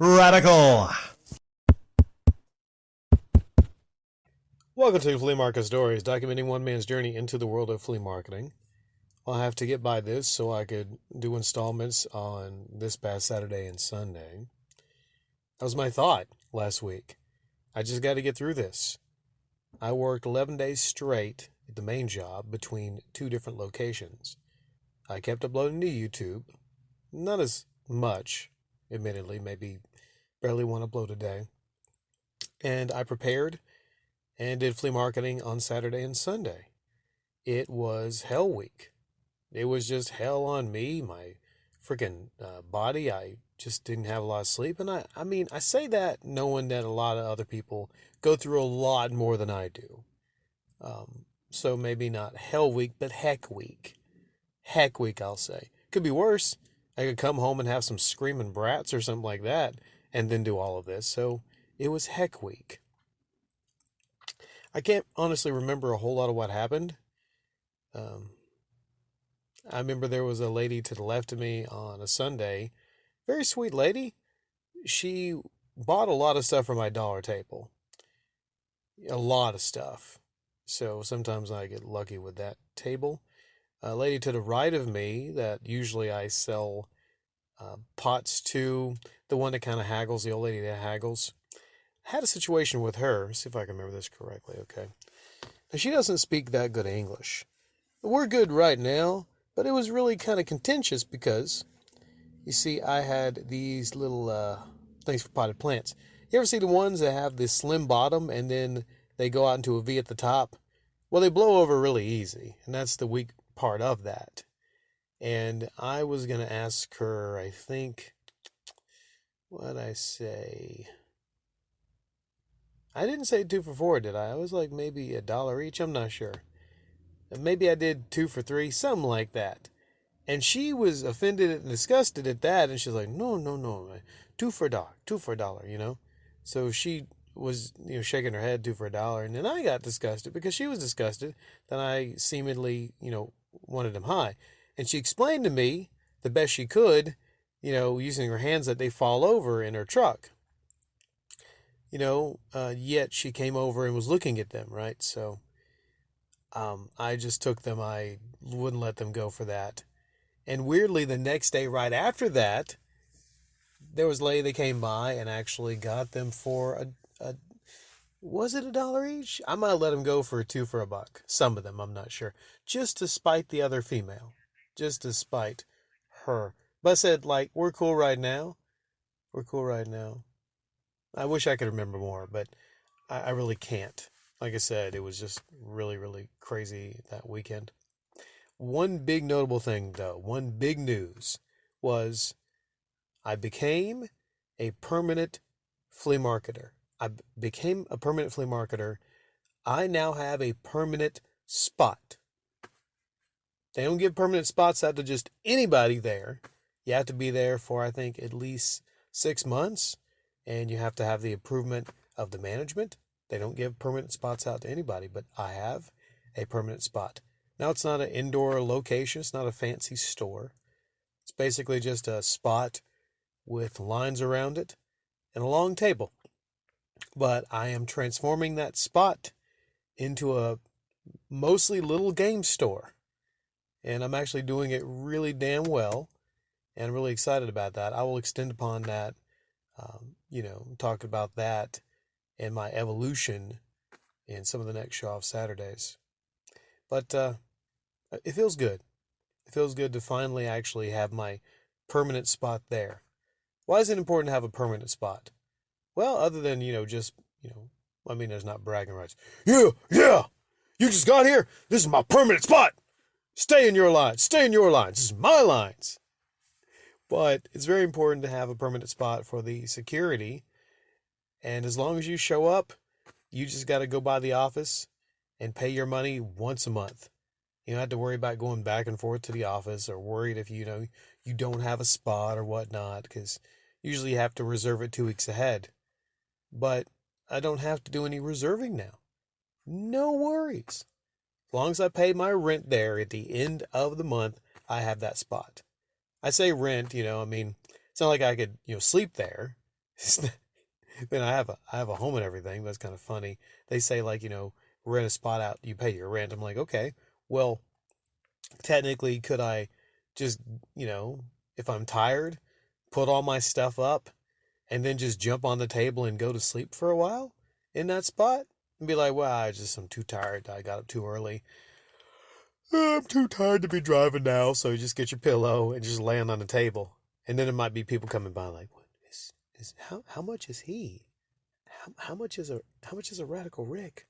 Radical. Welcome to Flea Market Stories, documenting one man's journey into the world of flea marketing. I'll have to get by this so I could do installments on this past Saturday and Sunday. That was my thought last week. I just got to get through this. I worked 11 days straight at the main job between two different locations. I kept uploading to YouTube. Not as much, admittedly, maybe barely one upload a day. And I prepared and did flea marketing on Saturday and Sunday. It was hell week. It was just hell on me, my freaking body. I just didn't have a lot of sleep. And I say that knowing that a lot of other people go through a lot more than I do. So maybe not hell week, but heck week. Heck week, I'll say. Could be worse. I could come home and have some screaming brats or something like that and then do all of this. So it was heck week. I can't honestly remember a whole lot of what happened. I remember there was a lady to the left of me on a Sunday. Very sweet lady. She bought a lot of stuff from my dollar table. A lot of stuff. So sometimes I get lucky with that table. A lady to the right of me that usually I sell pots to. The one that kind of haggles, the old lady that haggles. I had a situation with her. See if I can remember this correctly, okay? Now, she doesn't speak that good English. We're good right now, but it was really kind of contentious because, you see, I had these little things for potted plants. You ever see the ones that have this slim bottom and then they go out into a V at the top? Well, they blow over really easy, and that's the weak part of that. And I was going to ask her, I think, what'd I say? I didn't say 2 for $4, did I? I was like maybe $1 each. I'm not sure. Maybe I did 2 for $3, something like that. And she was offended and disgusted at that. And she's like, no, 2 for $1, 2 for $1, So she was, shaking her head, 2 for $1. And then I got disgusted because she was disgusted that I seemingly, wanted them high. And she explained to me the best she could, using her hands that they fall over in her truck. Yet she came over and was looking at them, right? So I just took them. I wouldn't let them go for that. And weirdly, the next day right after that, there was a lady that came by and actually got them for was it $1 each? I might let them go for 2 for $1. Some of them, I'm not sure. Just to spite the other female. Just to spite her. But I said, we're cool right now. We're cool right now. I wish I could remember more, but I really can't. Like I said, it was just really, really crazy that weekend. One big notable thing, though, one big news was I became a permanent flea marketer. I became a permanent flea marketer. I now have a permanent spot. They don't give permanent spots out to just anybody there. You have to be there for, I think, at least 6 months. And you have to have the approval of the management. They don't give permanent spots out to anybody, but I have a permanent spot. Now, it's not an indoor location. It's not a fancy store. It's basically just a spot with lines around it and a long table. But I am transforming that spot into a mostly little game store. And I'm actually doing it really damn well. And I'm really excited about that. I will extend upon that. Talk about that and my evolution in some of the next show off Saturdays. But it feels good. It feels good to finally actually have my permanent spot there. Why is it important to have a permanent spot? Well, other than, there's not bragging rights. Yeah, you just got here. This is my permanent spot. Stay in your lines. Stay in your lines. This is my lines. But it's very important to have a permanent spot for the security. And as long as you show up, you just got to go by the office and pay your money once a month. You don't have to worry about going back and forth to the office or worried if you don't have a spot or whatnot, because usually you have to reserve it 2 weeks ahead. But I don't have to do any reserving now. No worries. As long as I pay my rent there at the end of the month, I have that spot. I say rent, it's not like I could, sleep there. Then I have a home and everything. That's kind of funny. They say like, rent a spot out, you pay your rent. I'm like, okay, well, technically, could I just, if I'm tired, put all my stuff up and then just jump on the table and go to sleep for a while in that spot and be like, well, I'm too tired. I got up too early. I'm too tired to be driving now. So you just get your pillow and just land on the table. And then there might be people coming by like, what is how much is he? How much is a radical Rick?